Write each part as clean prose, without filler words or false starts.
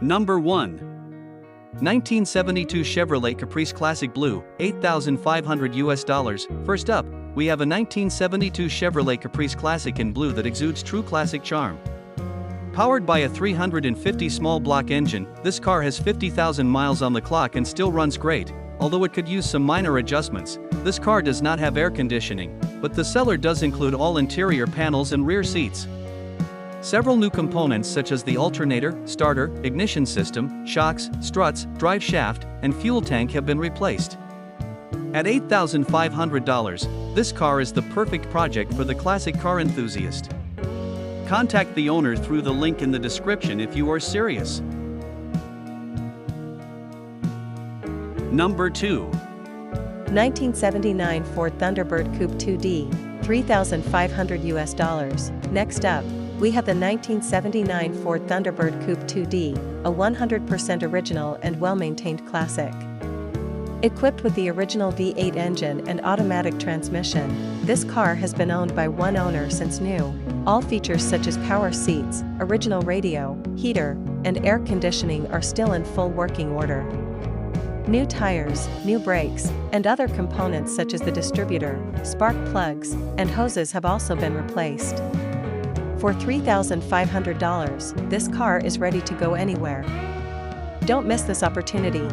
Number 1. 1972 Chevrolet Caprice Classic Blue, $8,500 US. First up, we have a 1972 Chevrolet Caprice Classic in blue that exudes true classic charm. Powered by a 350 small block engine, this car has 50,000 miles on the clock and still runs great. Although it could use some minor adjustments, this car does not have air conditioning, but the seller does include all interior panels and rear seats. Several new components such as the alternator, starter, ignition system, shocks, struts, drive shaft, and fuel tank have been replaced. At $8,500, this car is the perfect project for the classic car enthusiast. Contact the owner through the link in the description if you are serious. Number 2. 1979 Ford Thunderbird Coupe 2D, $3,500 US. Next up, we have the 1979 Ford Thunderbird Coupe 2D, a 100% original and well-maintained classic. Equipped with the original V8 engine and automatic transmission, this car has been owned by one owner since new. All features such as power seats, original radio, heater, and air conditioning are still in full working order. New tires, new brakes, and other components such as the distributor, spark plugs, and hoses have also been replaced. For $3,500, this car is ready to go anywhere. Don't miss this opportunity.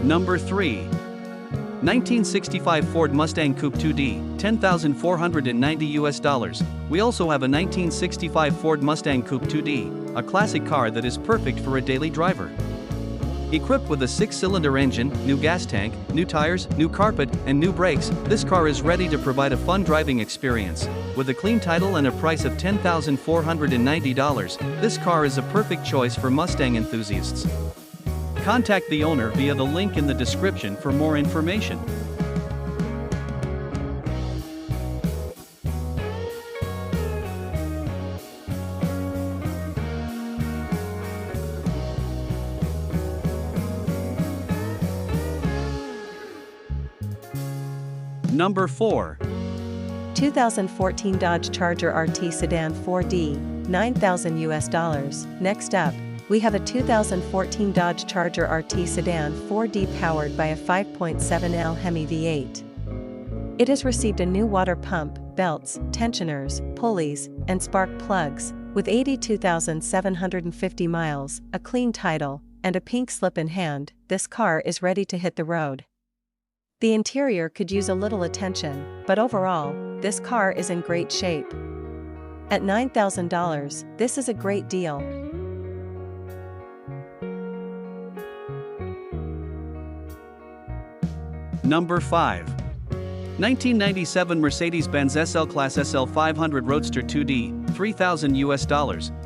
Number 3. 1965 Ford Mustang Coupe 2D, $10,490 US. We also have a 1965 Ford Mustang Coupe 2D, a classic car that is perfect for a daily driver. Equipped with a 6-cylinder engine, new gas tank, new tires, new carpet, and new brakes, this car is ready to provide a fun driving experience. With a clean title and a price of $10,490, this car is a perfect choice for Mustang enthusiasts. Contact the owner via the link in the description for more information. Number 4. 2014 Dodge Charger RT Sedan 4D, $9,000 US. Next up, we have a 2014 Dodge Charger RT Sedan 4D powered by a 5.7L Hemi V8. It has received a new water pump, belts, tensioners, pulleys, and spark plugs. With 82,750 miles, a clean title, and a pink slip in hand, this car is ready to hit the road. The interior could use a little attention, but overall, this car is in great shape. At $9,000, this is a great deal. Number 5. 1997 Mercedes-Benz SL-Class SL 500 Roadster 2D, $3,000 US.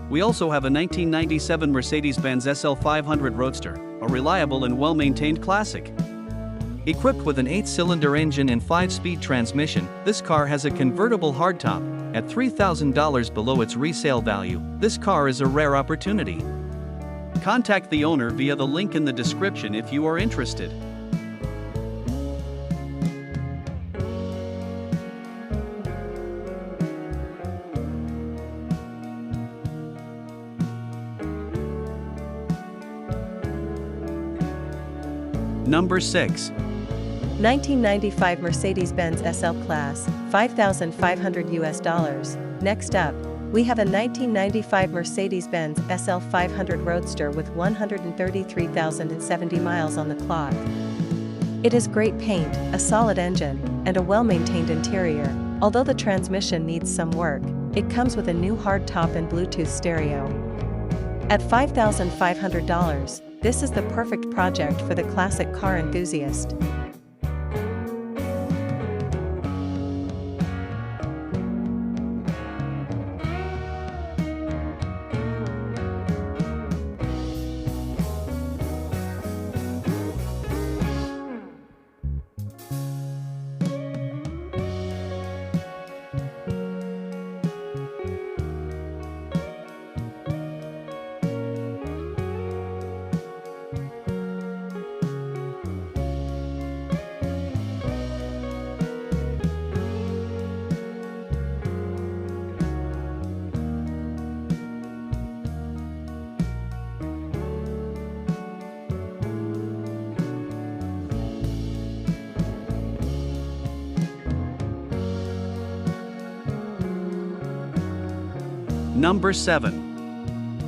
We also have a 1997 Mercedes-Benz SL 500 Roadster, a reliable and well-maintained classic. Equipped with an 8-cylinder engine and 5-speed transmission, this car has a convertible hardtop. At $3,000 below its resale value, this car is a rare opportunity. Contact the owner via the link in the description if you are interested. Number 6. 1995 Mercedes-Benz SL-Class, $5,500 US. Next up, we have a 1995 Mercedes-Benz SL 500 Roadster with 133,070 miles on the clock. It has great paint, a solid engine, and a well-maintained interior. Although the transmission needs some work, it comes with a new hardtop and Bluetooth stereo. At $5,500, this is the perfect project for the classic car enthusiast. Number 7.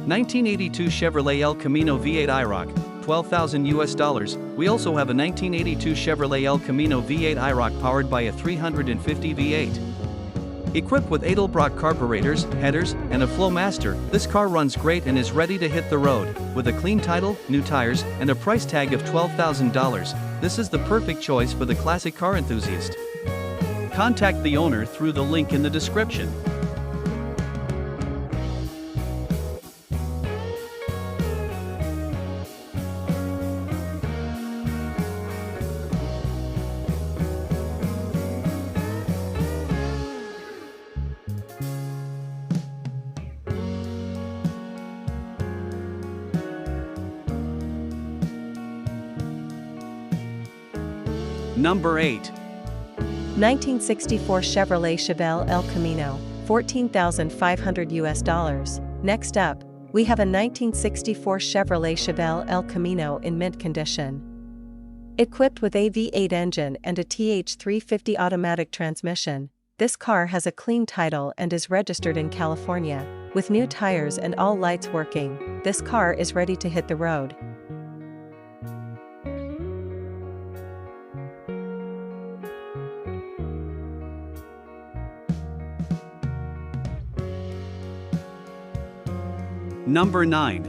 1982 Chevrolet El Camino V8 IROC, $12,000. We also have a 1982 Chevrolet El Camino V8 IROC powered by a 350 V8. Equipped with Edelbrock carburetors, headers, and a Flowmaster, this car runs great and is ready to hit the road. With a clean title, new tires, and a price tag of $12,000, this is the perfect choice for the classic car enthusiast. Contact the owner through the link in the description. Number 8. 1964 Chevrolet Chevelle El Camino, $14,500. Next up, we have a 1964 Chevrolet Chevelle El Camino in mint condition. Equipped with a V8 engine and a TH350 automatic transmission, this car has a clean title and is registered in California. With new tires and all lights working, this car is ready to hit the road. Number 9.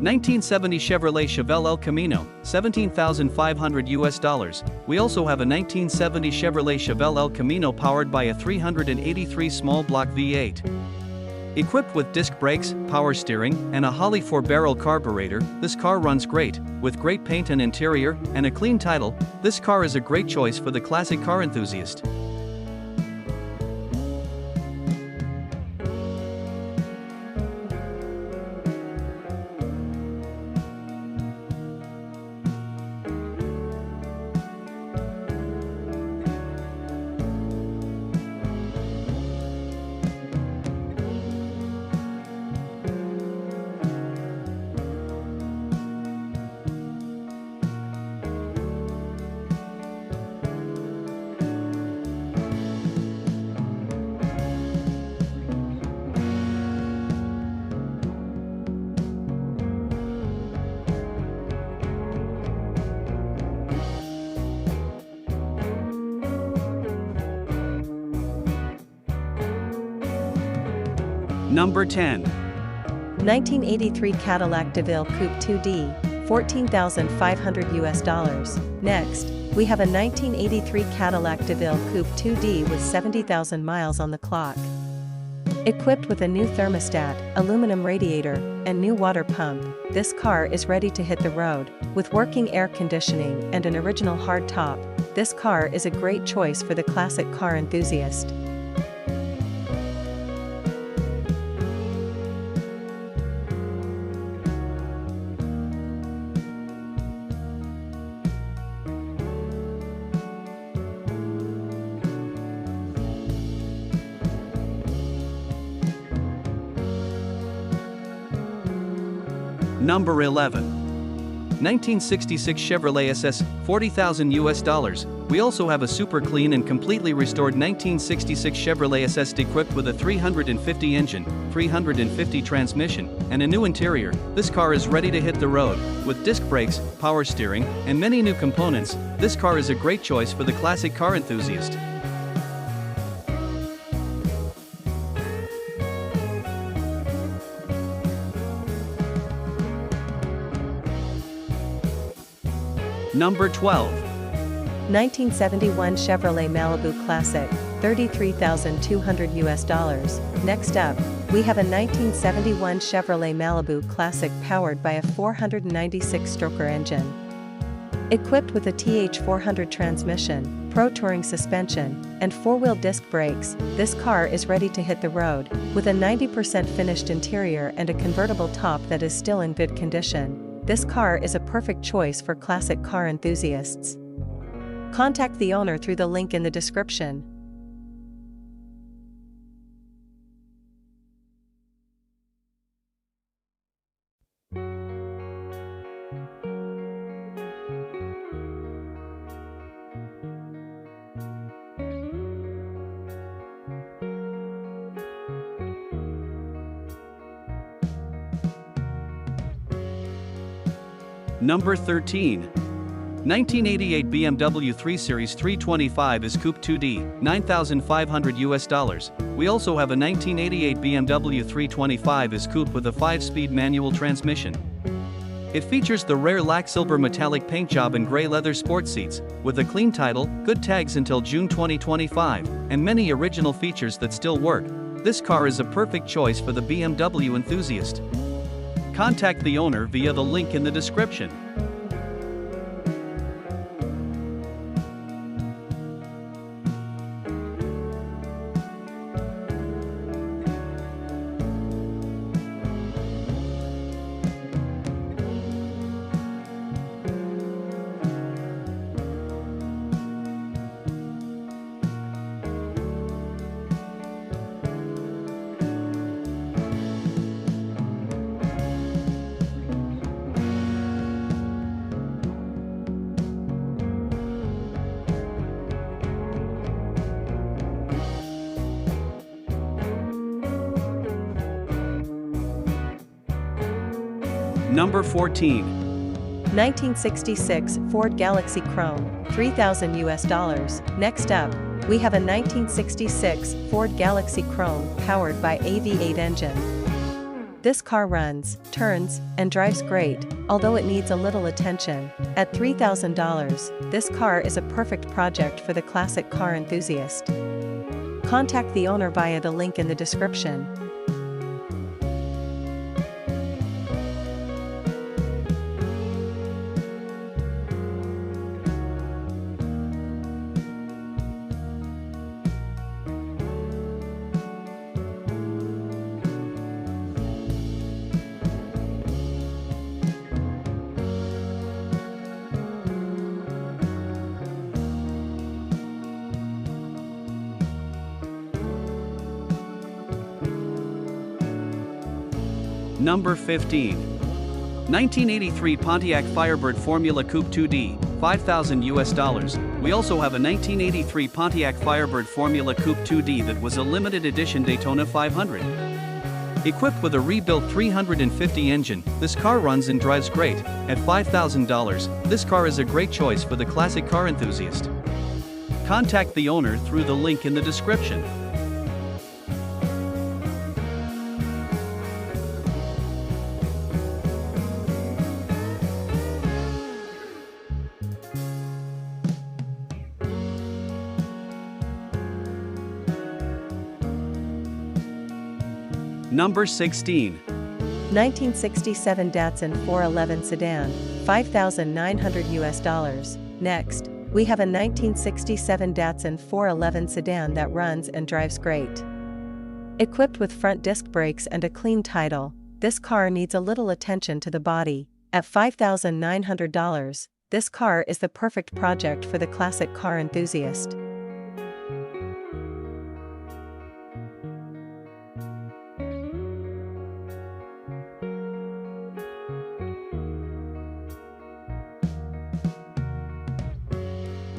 1970 Chevrolet Chevelle El Camino, $17,500. We also have a 1970 Chevrolet Chevelle El Camino powered by a 383 small block V8. Equipped with disc brakes, power steering, and a Holley 4-barrel carburetor, this car runs great. With great paint and interior, and a clean title, this car is a great choice for the classic car enthusiast. Number 10. 1983 Cadillac DeVille Coupe 2D, $14,500. Next, we have a 1983 Cadillac DeVille Coupe 2D with 70,000 miles on the clock. Equipped with a new thermostat, aluminum radiator, and new water pump, this car is ready to hit the road. With working air conditioning and an original hard top, this car is a great choice for the classic car enthusiast. Number 11. 1966 Chevrolet SS, $40,000. We also have a super clean and completely restored 1966 Chevrolet SS equipped with a 350 engine, 350 transmission, and a new interior. This car is ready to hit the road. With disc brakes, power steering, and many new components, this car is a great choice for the classic car enthusiast. Number 12. 1971 Chevrolet Malibu Classic, $33,200. Next up, we have a 1971 Chevrolet Malibu Classic powered by a 496-stroker engine. Equipped with a TH400 transmission, Pro Touring suspension, and 4-wheel disc brakes, this car is ready to hit the road. With a 90% finished interior and a convertible top that is still in good condition, this car is a perfect choice for classic car enthusiasts. Contact the owner through the link in the description. Number 13. 1988 BMW 3 Series 325 is Coupe 2D, $9,500. We also have a 1988 BMW 325 is Coupe with a 5-speed manual transmission. It features the rare lac silver metallic paint job and gray leather sport seats, with a clean title, good tags until June 2025, and many original features that still work. This car is a perfect choice for the BMW enthusiast. Contact the owner via the link in the description. Number 14. 1966 Ford Galaxy Chrome, $3,000. Next up, we have a 1966 Ford Galaxy Chrome powered by a V8 engine. This car runs, turns, and drives great, although it needs a little attention. At $3,000, this car is a perfect project for the classic car enthusiast. Contact the owner via the link in the description. Number 15. 1983 Pontiac Firebird Formula Coupe 2D, $5,000. We also have a 1983 Pontiac Firebird Formula Coupe 2D that was a limited edition Daytona 500. Equipped with a rebuilt 350 engine, this car runs and drives great. At $5,000, this car is a great choice for the classic car enthusiast. Contact the owner through the link in the description. Number 16. 1967 Datsun 411 sedan, $5,900. Next, we have a 1967 Datsun 411 sedan that runs and drives great. Equipped with front disc brakes and a clean title, this car needs a little attention to the body. At $5,900, this car is the perfect project for the classic car enthusiast.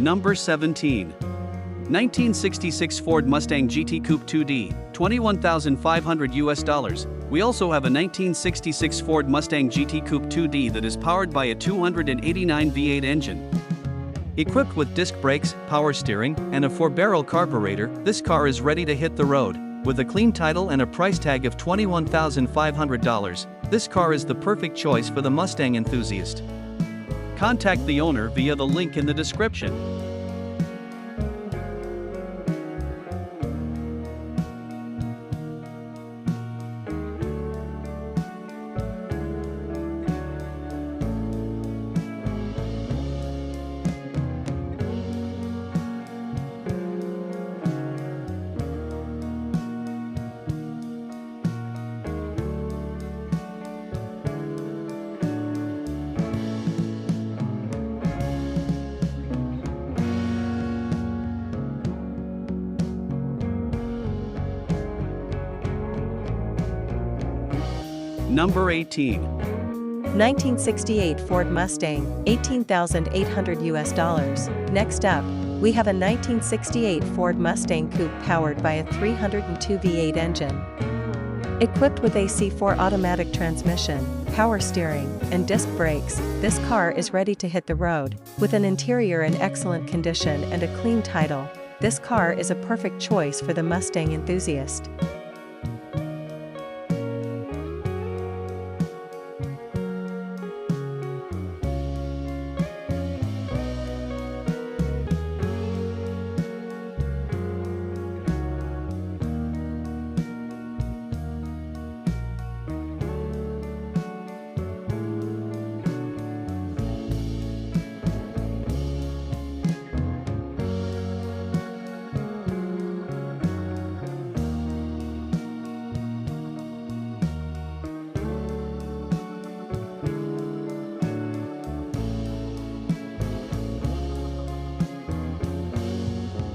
Number 17. 1966 Ford Mustang GT Coupe 2D, $21,500. We also have a 1966 Ford Mustang GT Coupe 2D that is powered by a 289 V8 engine. Equipped with disc brakes, power steering, and a 4-barrel carburetor, this car is ready to hit the road. With a clean title and a price tag of $21,500, this car is the perfect choice for the Mustang enthusiast. Contact the owner via the link in the description. Number 18. 1968 Ford Mustang, $18,800. Next up, we have a 1968 Ford Mustang Coupe powered by a 302 V8 engine. Equipped with a C4 automatic transmission, power steering, and disc brakes, this car is ready to hit the road. With an interior in excellent condition and a clean title, this car is a perfect choice for the Mustang enthusiast.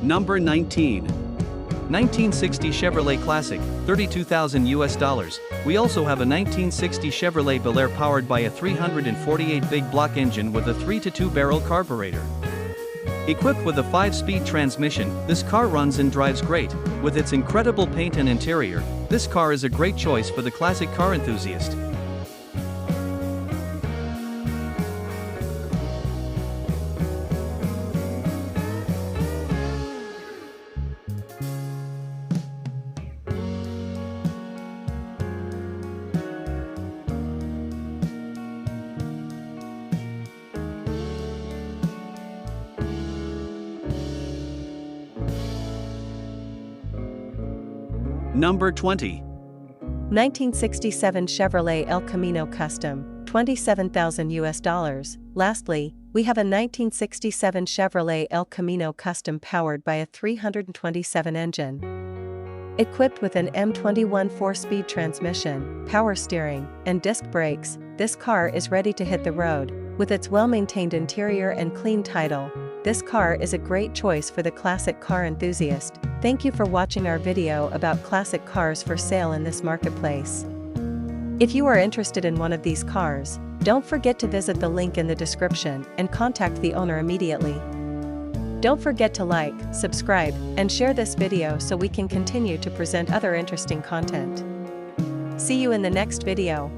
Number 19. 1960 Chevrolet Classic, $32,000. We also have a 1960 Chevrolet Bel Air powered by a 348 big block engine with a 3-to-2 barrel carburetor. Equipped with a 5-speed transmission, this car runs and drives great. With its incredible paint and interior, this car is a great choice for the classic car enthusiast. Number 20. 1967 Chevrolet El Camino Custom, $27,000. Lastly, we have a 1967 Chevrolet El Camino Custom powered by a 327 engine. Equipped with an M21 4-speed transmission, power steering, and disc brakes, this car is ready to hit the road. With its well-maintained interior and clean title, this car is a great choice for the classic car enthusiast. Thank you for watching our video about classic cars for sale in this marketplace. If you are interested in one of these cars, don't forget to visit the link in the description and contact the owner immediately. Don't forget to like, subscribe, and share this video so we can continue to present other interesting content. See you in the next video.